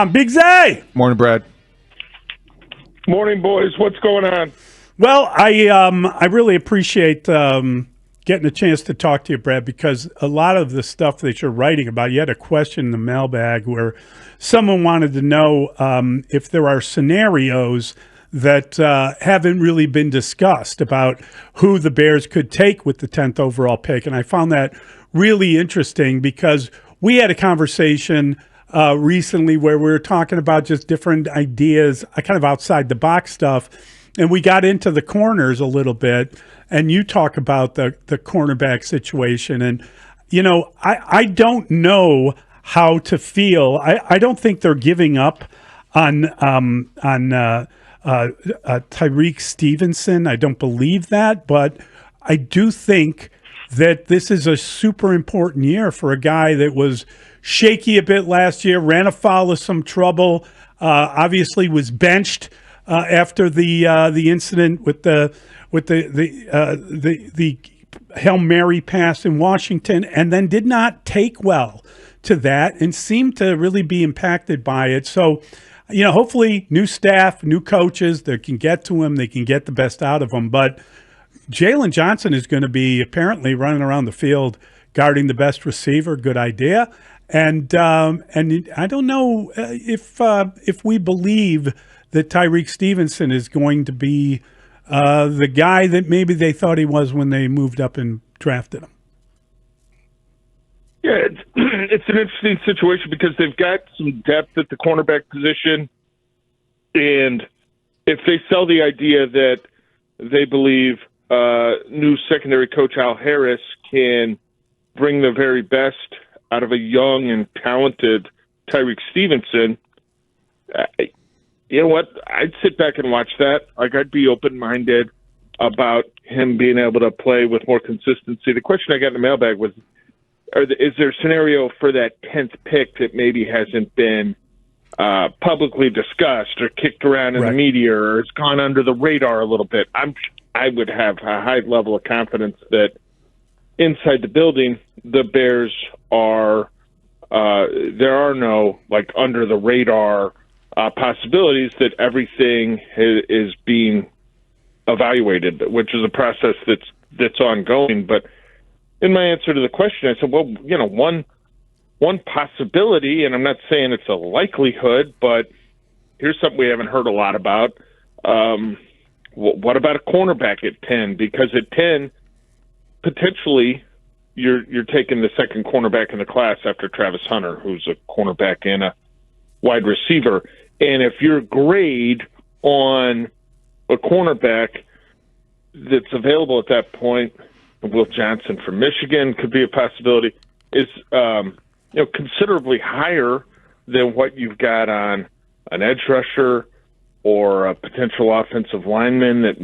Big Zay. Morning, Brad. Morning, boys. What's going on? Well, I really appreciate getting a chance to talk to you, Brad, because a lot of the stuff that you're writing about, you had a question in the mailbag where someone wanted to know if there are scenarios that haven't really been discussed about who the Bears could take with the 10th overall pick. And I found that really interesting because we had a conversation recently where we were talking about just different ideas, kind of outside the box stuff. And we got into the corners a little bit, and you talk about the cornerback situation. And, you know, I don't know how to feel. I don't think they're giving up on Tyreek Stevenson. I don't believe that, but I do think that this is a super important year for a guy that was shaky a bit last year, ran afoul of some trouble, obviously was benched after the incident with the Hail Mary pass in Washington, and then did not take well to that and seemed to really be impacted by it. So, you know, hopefully new staff, new coaches that can get to him, they can get the best out of him. But Jalen Johnson is going to be apparently running around the field guarding the best receiver. Good idea. And I don't know if we believe that Tyreek Stevenson is going to be the guy that maybe they thought he was when they moved up and drafted him. Yeah, it's an interesting situation because they've got some depth at the cornerback position, and if they sell the idea that they believe new secondary coach Al Harris can bring the very best out of a young and talented Tyreek Stevenson, you know what? I'd sit back and watch that. Like, I'd be open-minded about him being able to play with more consistency. The question I got in the mailbag was, is there a scenario for that 10th pick that maybe hasn't been publicly discussed or kicked around in the media or has gone under the radar a little bit? I would have a high level of confidence that inside the building, the Bears are there are no like under the radar possibilities, that everything is being evaluated, which is a process that's ongoing. But in my answer to the question, I said, well, you know, one possibility, and I'm not saying it's a likelihood, but here's something we haven't heard a lot about. What about a cornerback at 10? Because at 10, potentially you're taking the second cornerback in the class after Travis Hunter, who's a cornerback and a wide receiver. And if your grade on a cornerback that's available at that point, Will Johnson from Michigan could be a possibility, is considerably higher than what you've got on an edge rusher or a potential offensive lineman that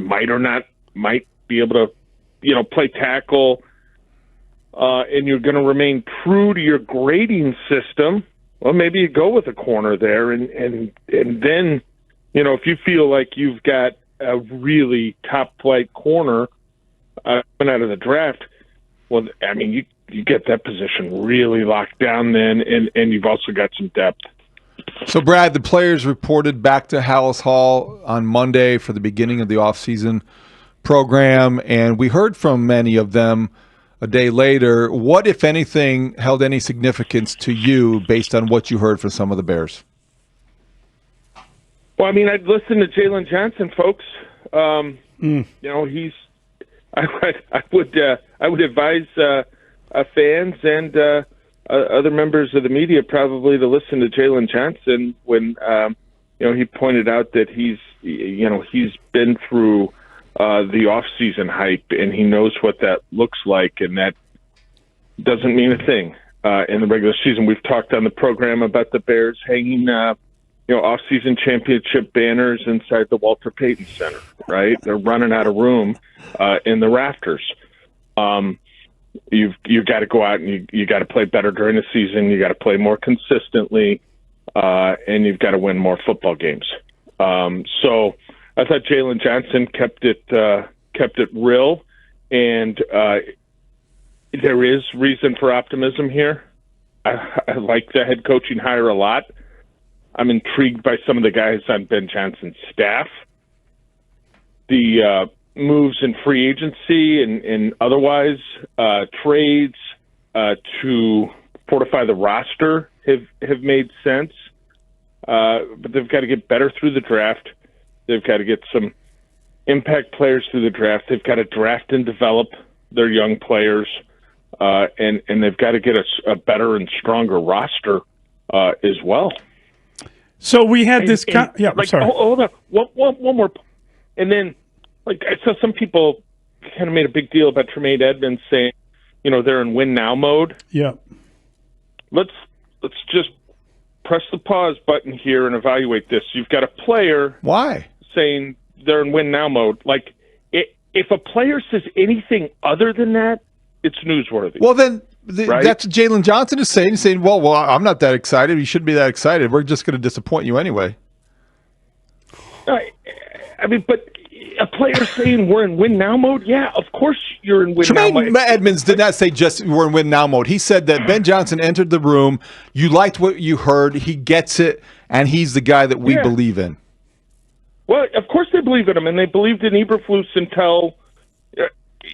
might be able to, play tackle, and you're going to remain true to your grading system. Well, maybe you go with a corner there, and then, if you feel like you've got a really top flight corner coming out of the draft, well, I mean, you get that position really locked down then, and you've also got some depth. So, Brad, the players reported back to Hallis Hall on Monday for the beginning of the offseason program, and we heard from many of them a day later. What, if anything, held any significance to you based on what you heard from some of the Bears? Well, I mean, I'd listen to Jalen Johnson, folks. I would advise fans and other members of the media probably to listen to Jalen Johnson when he pointed out that he's been through the off-season hype, and he knows what that looks like, and that doesn't mean a thing in the regular season. We've talked on the program about the Bears hanging off-season championship banners inside the Walter Payton Center, right? They're running out of room in the rafters. You've got to go out and you got to play better during the season. You got to play more consistently, and you've got to win more football games. So I thought Jalen Johnson kept it real, and there is reason for optimism here. I like the head coaching hire a lot. I'm intrigued by some of the guys on Ben Johnson's staff. The moves in free agency and otherwise, trades to fortify the roster have made sense. But they've got to get better through the draft. They've got to get some impact players through the draft. They've got to draft and develop their young players, and they've got to get a better and stronger roster as well. So we had this. Sorry. Hold on. One more. And then, I saw some people kind of made a big deal about Tremaine Edmonds saying, they're in win now mode. Yeah. Let's just press the pause button here and evaluate this. You've got a player. Why? Saying they're in win now mode. If a player says anything other than that, it's newsworthy. Well, then right? That's what Jalen Johnson is saying. He's saying, well, I'm not that excited. You shouldn't be that excited. We're just going to disappoint you anyway. But a player saying we're in win now mode, yeah, of course you're in win now mode. Tremaine Edmonds did not say just we're in win now mode. He said that Ben Johnson entered the room. You liked what you heard. He gets it, and he's the guy that we believe in. Well, of course they believe in him, and they believed in Eberflus until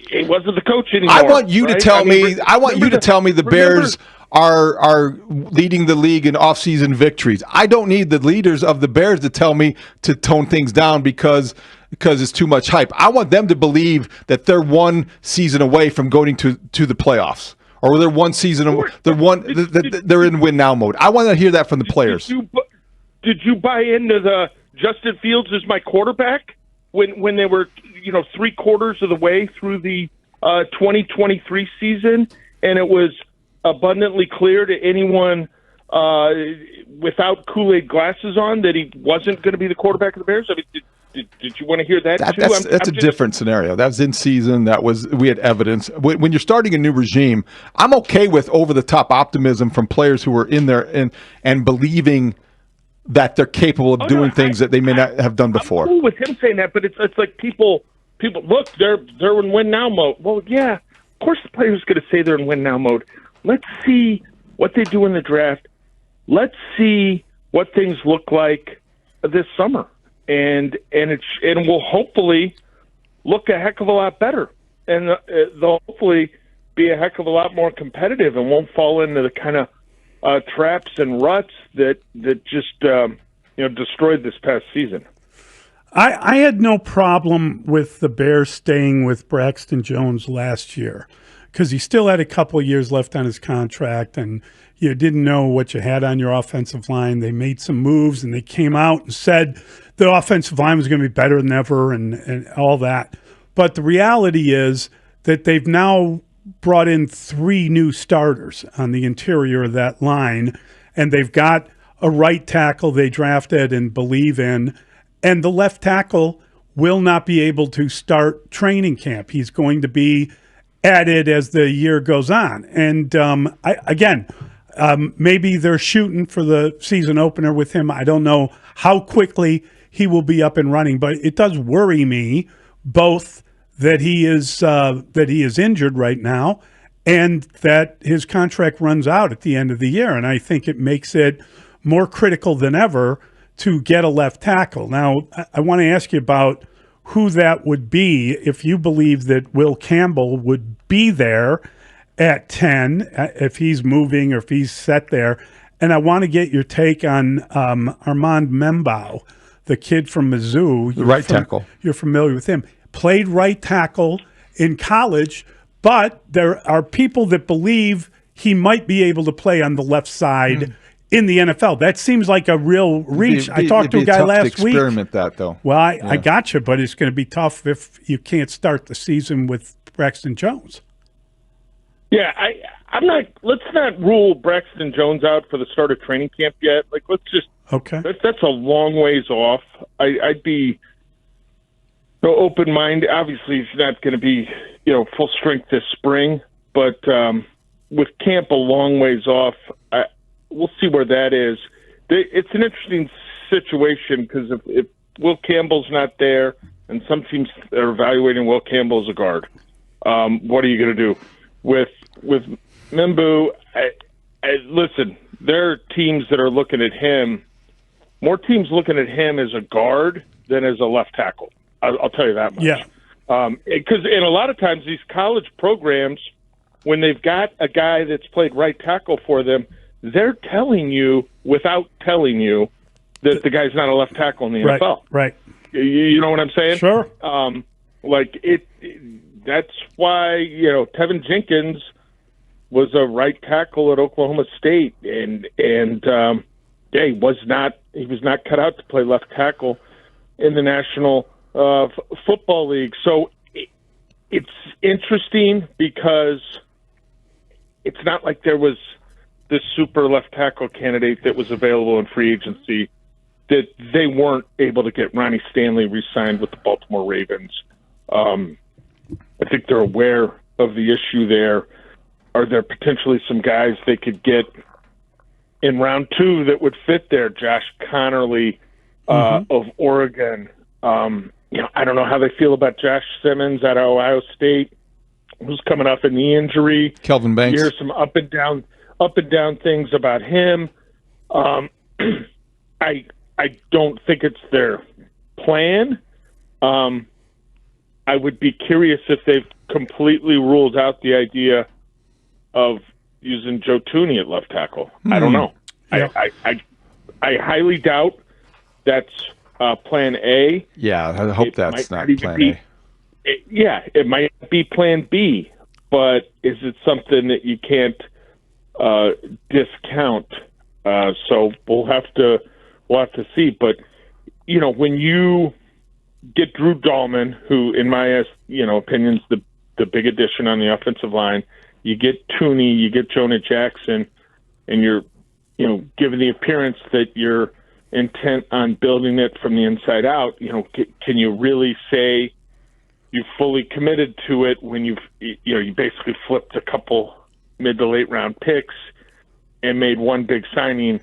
he wasn't the coach anymore. I want you to tell me. I want you to tell me the Bears are leading the league in offseason victories. I don't need the leaders of the Bears to tell me to tone things down because it's too much hype. I want them to believe that they're one season away from going to the playoffs, or they're one season. They're in win now mode. I want to hear that from the players. Did you buy into the Justin Fields is my quarterback when they were 3/4 of the way through the 2023 season, and it was abundantly clear to anyone without Kool-Aid glasses on that he wasn't going to be the quarterback of the Bears? I mean, did you want to hear that too? That's a different scenario. That was in season. We had evidence. When you're starting a new regime, I'm okay with over-the-top optimism from players who are in there and believing that they're capable of doing things that they may not have done before. I'm cool with him saying that, but it's like people look, they're in win now mode. Well, yeah, of course the player's going to say they're in win now mode. Let's see what they do in the draft. Let's see what things look like this summer, and will hopefully look a heck of a lot better, and they'll hopefully be a heck of a lot more competitive and won't fall into the kind of traps and ruts that just destroyed this past season. I had no problem with the Bears staying with Braxton Jones last year because he still had a couple of years left on his contract, and you didn't know what you had on your offensive line. They made some moves, and they came out and said the offensive line was going to be better than ever and all that. But the reality is that they've now brought in 3 new starters on the interior of that line, and they've got a right tackle they drafted and believe in, and the left tackle will not be able to start training camp. He's going to be added as the year goes on. And maybe they're shooting for the season opener with him. I don't know how quickly he will be up and running, but it does worry me both that he is injured right now and that his contract runs out at the end of the year. And I think it makes it more critical than ever to get a left tackle. Now, I want to ask you about who that would be if you believe that Will Campbell would be there at 10, if he's moving or if he's set there. And I want to get your take on Armand Membao, the kid from Mizzou. The right tackle. You're familiar with him. Played right tackle in college, but there are people that believe he might be able to play on the left side in the NFL. That seems like a real reach. I talked to a guy last week. Experiment that, though. Well, I got you, but it's going to be tough if you can't start the season with Braxton Jones. Yeah, I'm not. Let's not rule Braxton Jones out for the start of training camp yet. Let's just. Okay. That's a long ways off. I'd be open-minded. Obviously, he's not going to be full strength this spring, but with camp a long ways off, we'll see where that is. It's an interesting situation because if Will Campbell's not there, and some teams are evaluating Will Campbell as a guard, what are you going to do with Membu? Listen, there are teams that are looking at him more teams looking at him as a guard than as a left tackle. I'll tell you that much. Yeah. Because a lot of times these college programs, when they've got a guy that's played right tackle for them, they're telling you without telling you that the guy's not a left tackle in the NFL. Right. You know what I'm saying? Sure. That's why, Tevin Jenkins was a right tackle at Oklahoma State, and he was not cut out to play left tackle in the National Football League. So it's interesting because it's not like there was this super left tackle candidate that was available in free agency that they weren't able to get Ronnie Stanley re-signed with the Baltimore Ravens. I think they're aware of the issue there. Are there potentially some guys they could get in round 2 that would fit there? Josh Connerly of Oregon. I don't know how they feel about Josh Simmons out of Ohio State, who's coming off a knee injury. Kelvin Banks. You hear some up and down things about him. I don't think it's their plan. I would be curious if they've completely ruled out the idea of using Joe Tooney at left tackle. I don't know. Yeah. I highly doubt that's plan A. Yeah, I hope that's not plan A. It might be plan B, but is it something that you can't discount? So we'll have to see. But when you get Drew Dahlman, who, in my opinion, is the big addition on the offensive line, you get Tooney, you get Jonah Jackson, and you're given the appearance that you're intent on building it from the inside out. Can you really say you fully committed to it when you basically flipped a couple mid to late round picks and made one big signing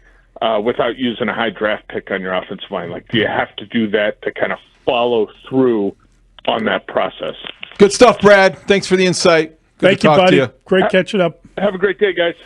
without using a high draft pick on your offensive line? Like, do you have to do that to kind of follow through on that process? Good stuff, Brad. Thanks for the insight. Good Thank to you, talk buddy. to you. Great catching up. Have a great day, guys.